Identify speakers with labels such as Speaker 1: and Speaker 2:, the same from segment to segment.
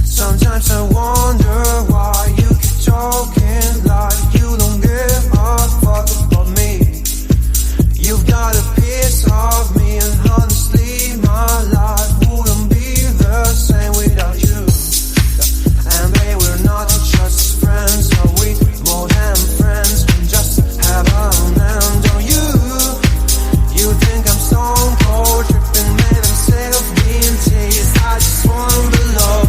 Speaker 1: Sometimes I wonder why you keep talking like you don't give a fuck about me. You've got a piece of me, and honestly my life wouldn't be the same without you. And babe, we're not just friends, are we more than friends? And just have an end on you. You think I'm stone cold, tripping, man, I'm sick of being teased. I just wanna below.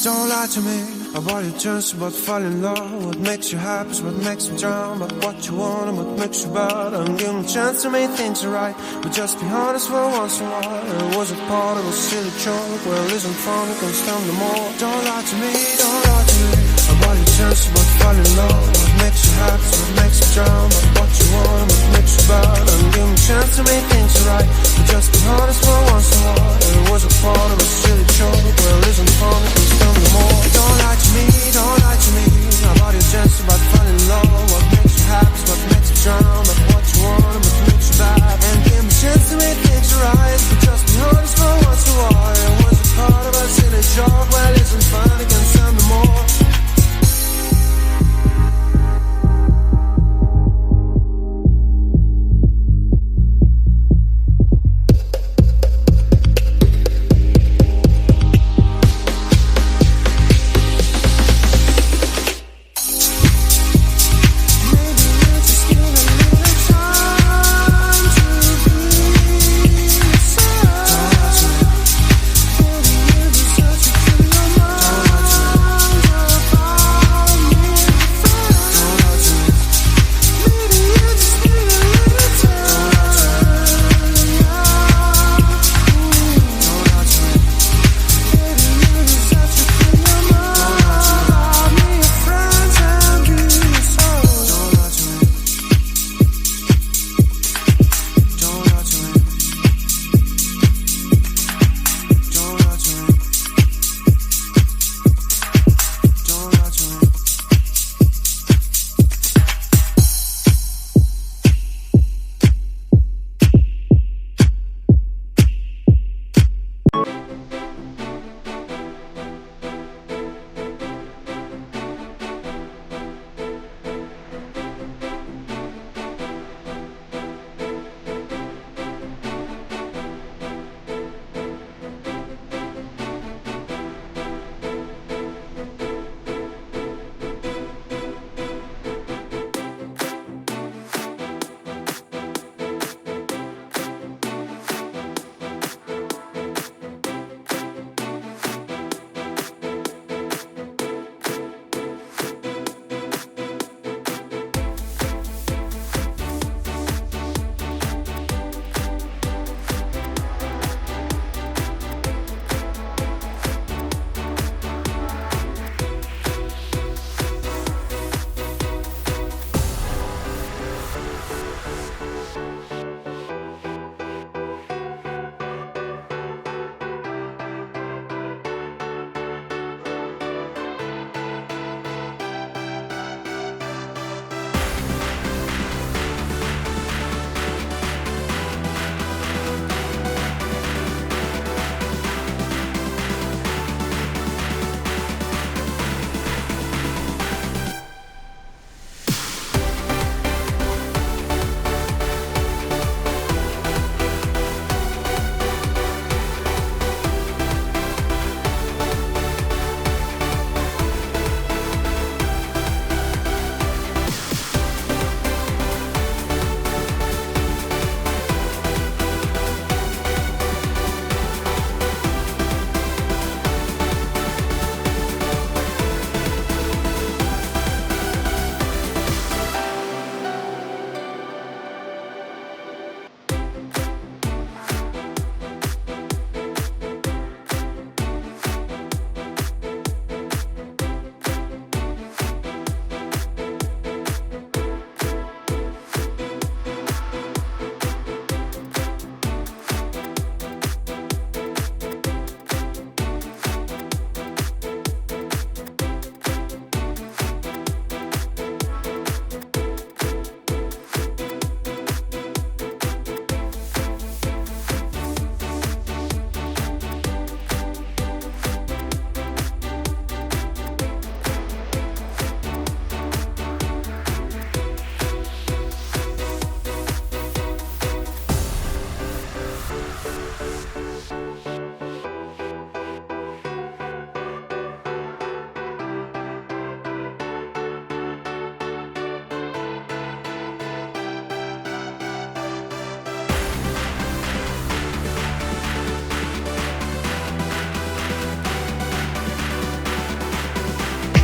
Speaker 1: Don't lie to me about your chance, about falling in love. What makes you happy is what makes you drown. But what you want and what makes you bad. I'm giving a chance to make things right, but just be honest for once in a while. It was a part of a silly joke. Well, isn't fun, it can stand no more. Don't lie to me about your chance, about falling in love. What makes you happy is what makes you drown. But what you want and what makes you bad. I'm giving a chance to make things right, but just be honest for once in a while. It was a part of a silly joke. Well, isn't fun, it can stand no more. Don't lie to me